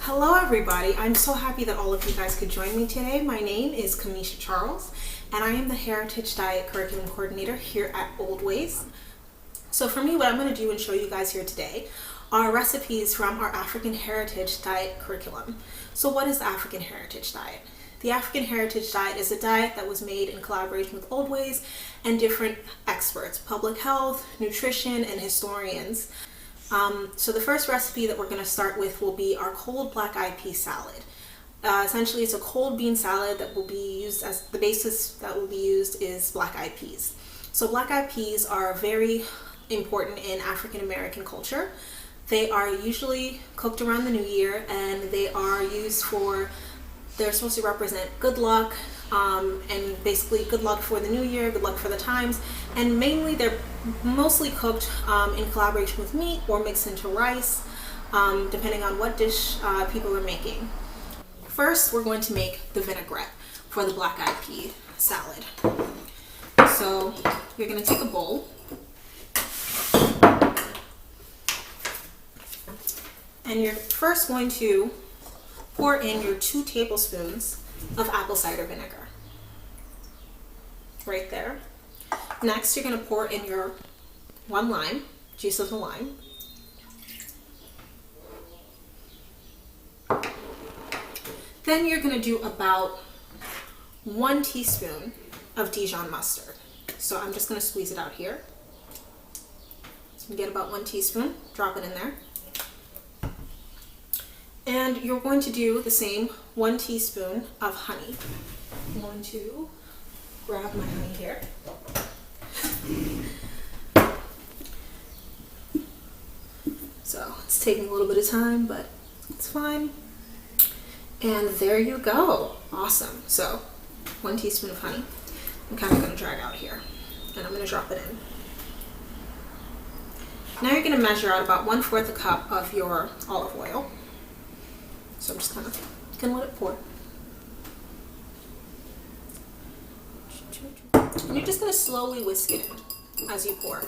Hello everybody, I'm so happy that all of you guys could join me today. My name is Kamisha Charles and I am the Heritage Diet Curriculum Coordinator here at Oldways. So for me, what I'm going to do and show you guys here today are recipes from our African Heritage Diet Curriculum. So what is the African Heritage Diet? The African Heritage Diet is a diet that was made in collaboration with Oldways and different experts, public health, nutrition, and historians. So the first recipe that we're going to start with will be our cold black eyed pea salad. Essentially, it's a cold bean salad that will be used as the basis that will be used is black eyed peas. So black eyed peas are very important in African American culture. They are usually cooked around the new year and they are used for, they're supposed to represent good luck, and basically good luck for the new year, good luck for the times, and mainly they're mostly cooked in collaboration with meat or mixed into rice, depending on what dish people are making. First, we're going to make the vinaigrette for the black eyed pea salad. So you're going to take a bowl and you're first going to pour in your 2 tablespoons of apple cider vinegar. Right there. Next, you're going to pour in your 1 lime, juice of the lime. Then you're going to do about 1 teaspoon of Dijon mustard. So I'm just going to squeeze it out here. So you get about 1 teaspoon, drop it in there. And you're going to do the same 1 teaspoon of honey. I'm going to grab my honey here. So it's taking a little bit of time, but it's fine. And there you go. Awesome. So 1 teaspoon of honey. I'm kind of going to drag out here and I'm going to drop it in. Now you're going to measure out about 1/4 a cup of your olive oil. So I'm just kind of going to let it pour. And you're just going to slowly whisk it in as you pour.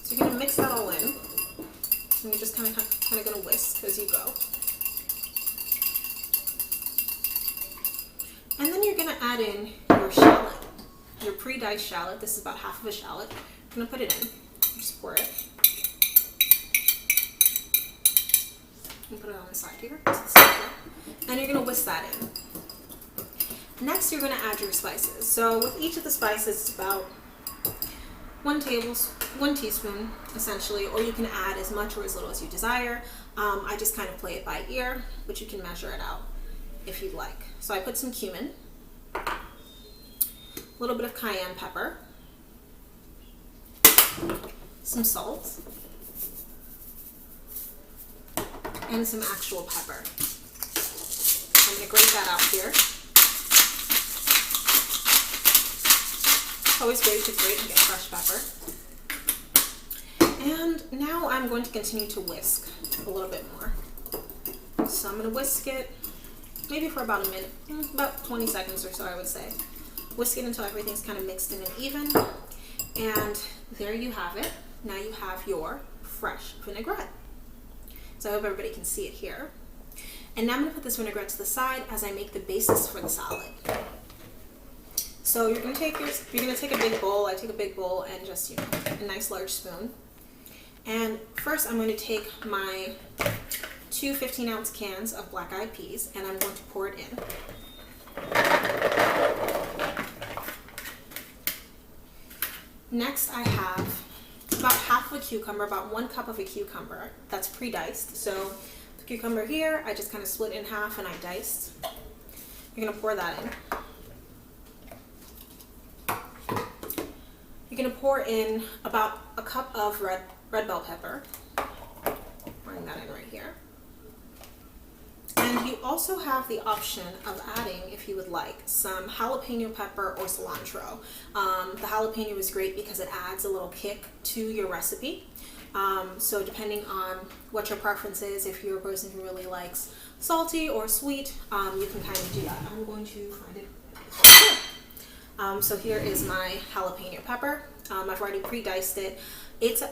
So you're going to mix that all in. And you're just kind of going to whisk as you go. And then you're going to add in your shallot, your pre-diced shallot. This is about half of a shallot. I'm going to put it in. Just pour it. And put it on the side here. To the side here. And you're going to whisk that in. Next, you're going to add your spices. So with each of the spices, it's about 1 teaspoon, essentially, or you can add as much or as little as you desire. I just kind of play it by ear, but you can measure it out if you'd like. So I put some cumin, a little bit of cayenne pepper, some salt, and some actual pepper. I'm going to grate that out here. It's always great to grate and get fresh pepper. And now I'm going to continue to whisk a little bit more. So I'm going to whisk it maybe for about a minute, about 20 seconds or so I would say. Whisk it until everything's kind of mixed in and even. And there you have it. Now you have your fresh vinaigrette. So I hope everybody can see it here. And now I'm going to put this vinaigrette to the side as I make the basis for the salad. So you're going to take a big bowl. I take a big bowl and just, a nice large spoon. And first I'm going to take my 2 15-ounce cans of black eyed peas and I'm going to pour it in. Next, I have about half of a cucumber, about 1 cup of a cucumber that's pre-diced. So the cucumber here, I just kind of split in half and I diced. You're going to pour that in. You're going to pour in about a cup of red bell pepper. Pouring that in right here. And you also have the option of adding, if you would like, some jalapeno pepper or cilantro. The jalapeno is great because it adds a little kick to your recipe. So depending on what your preference is, if you're a person who really likes salty or sweet, you can kind of do that. I'm going to find it here. So here is my jalapeno pepper. I've already pre-diced it.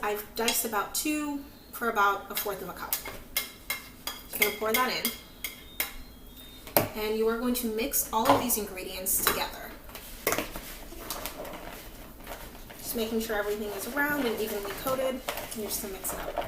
I've diced about 2 for about 1/4 of a cup. Just gonna pour that in. And you are going to mix all of these ingredients together. Just making sure everything is round and evenly coated, and you're just gonna mix it up.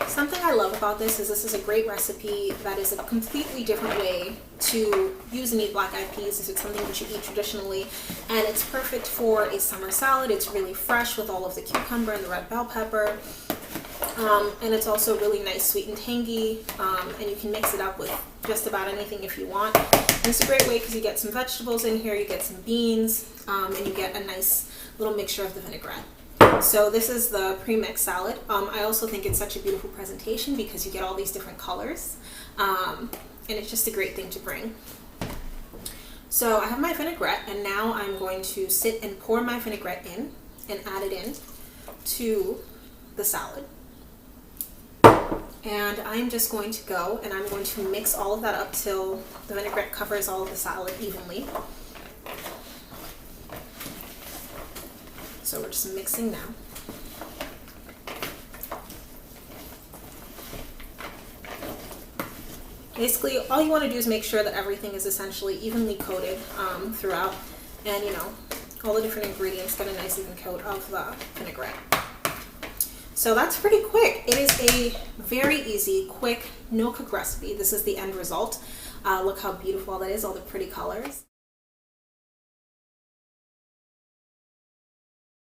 Something I love about this is a great recipe that is a completely different way to use and eat black eyed peas if it's something that you eat traditionally, and it's perfect for a summer salad. It's really fresh with all of the cucumber and the red bell pepper, and it's also really nice, sweet and tangy, and you can mix it up with just about anything if you want. And it's a great way because you get some vegetables in here, you get some beans, and you get a nice little mixture of the vinaigrette. So this is the pre-mixed salad. I also think it's such a beautiful presentation because you get all these different colors, and it's just a great thing to bring. So I have my vinaigrette, and now I'm going to sit and pour my vinaigrette in and add it in to the salad. And I'm just going to go and I'm going to mix all of that up till the vinaigrette covers all of the salad evenly. So we're just mixing now. Basically, all you want to do is make sure that everything is essentially evenly coated throughout, and all the different ingredients get a nice even coat of the vinaigrette. So that's pretty quick. It is a very easy, quick, no cook recipe. This is the end result. Look how beautiful that is, all the pretty colors.